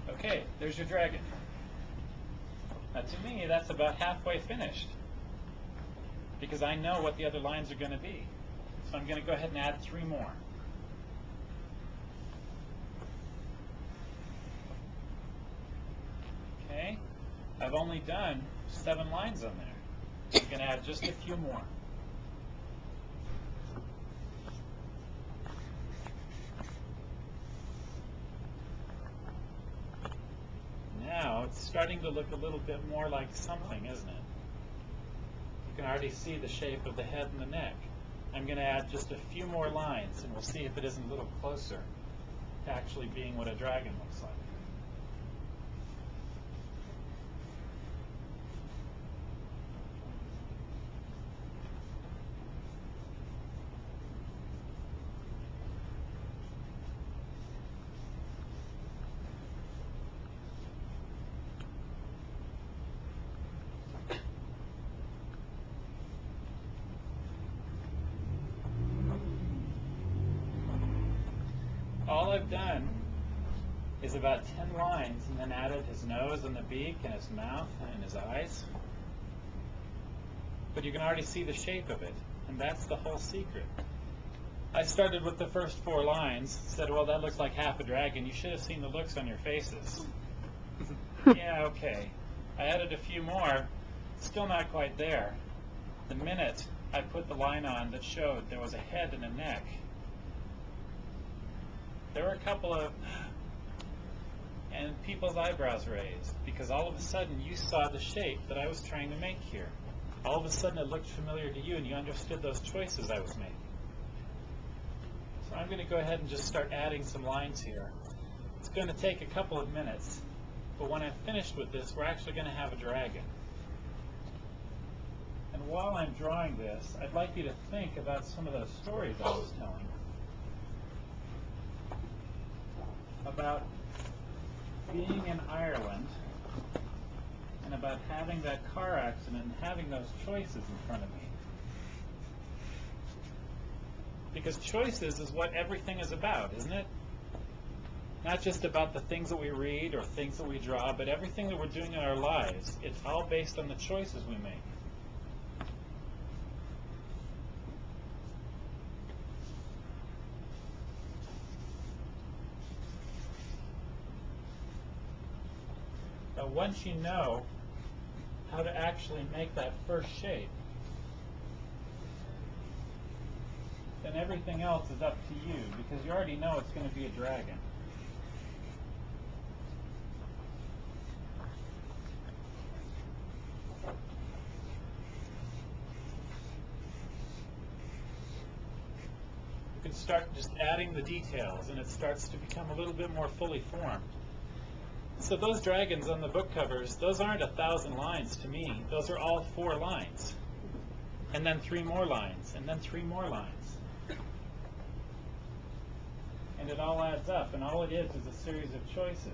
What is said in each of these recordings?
Okay, there's your dragon. Now to me, that's about halfway finished, because I know what the other lines are going to be. So I'm going to go ahead and add 3 more. Okay, I've only done 7 lines on there. I'm going to add just a few more. Now it's starting to look a little bit more like something, isn't it? You can already see the shape of the head and the neck. I'm going to add just a few more lines, and we'll see if it isn't a little closer to actually being what a dragon looks like. All I've done is about 10 lines and then added his nose and the beak and his mouth and his eyes. But you can already see the shape of it, and that's the whole secret. I started with the first 4 lines, said, well, that looks like half a dragon. You should have seen the looks on your faces. Yeah, okay. I added a few more, still not quite there. The minute I put the line on that showed there was a head and a neck, there were a couple of, and people's eyebrows raised, because all of a sudden you saw the shape that I was trying to make here. All of a sudden it looked familiar to you and you understood those choices I was making. So I'm going to go ahead and just start adding some lines here. It's going to take a couple of minutes, but when I'm finished with this, we're actually going to have a dragon. And while I'm drawing this, I'd like you to think about some of those stories I was telling about being in Ireland and about having that car accident and having those choices in front of me. Because choices is what everything is about, isn't it? Not just about the things that we read or things that we draw, but everything that we're doing in our lives. It's all based on the choices we make. Now, once you know how to actually make that first shape, then everything else is up to you, because you already know it's going to be a dragon. You can start just adding the details, and it starts to become a little bit more fully formed. So those dragons on the book covers, those aren't 1,000 lines to me. Those are all 4 lines. And then 3 more lines, and then 3 more lines. And it all adds up, and all it is a series of choices.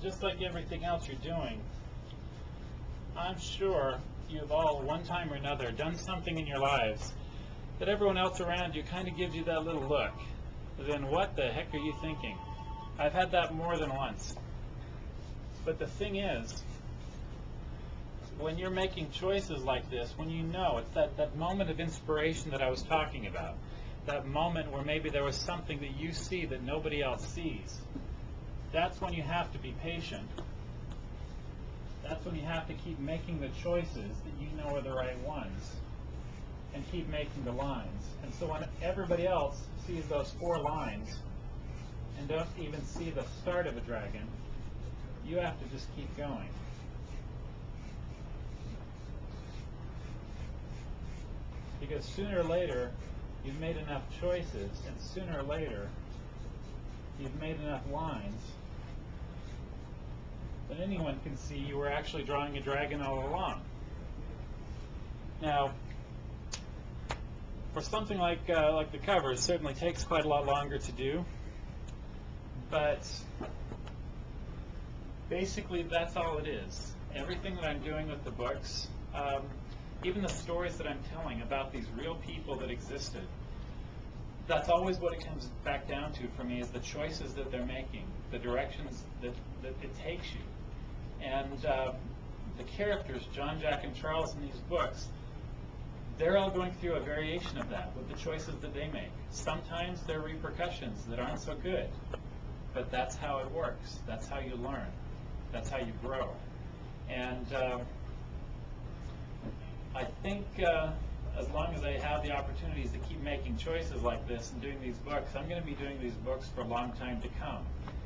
Just like everything else you're doing, I'm sure you've all, one time or another, done something in your lives that everyone else around you kind of gives you that little look. Then what the heck are you thinking? I've had that more than once. But the thing is, when you're making choices like this, when you know, it's that moment of inspiration that I was talking about, that moment where maybe there was something that you see that nobody else sees. That's when you have to be patient. That's when you have to keep making the choices that you know are the right ones, and keep making the lines. And so when everybody else sees those 4 lines and don't even see the start of a dragon, you have to just keep going. Because sooner or later, you've made enough choices, and sooner or later, you've made enough lines that anyone can see you were actually drawing a dragon all along. Now, for something like the cover, it certainly takes quite a lot longer to do, but basically that's all it is. Everything that I'm doing with the books, even the stories that I'm telling about these real people that existed, that's always what it comes back down to for me, is the choices that they're making, the directions that it takes you. And the characters, John, Jack, and Charles in these books, they're all going through a variation of that with the choices that they make. Sometimes there are repercussions that aren't so good, but that's how it works. That's how you learn. That's how you grow. And I think as long as I have the opportunities to keep making choices like this and doing these books, I'm going to be doing these books for a long time to come.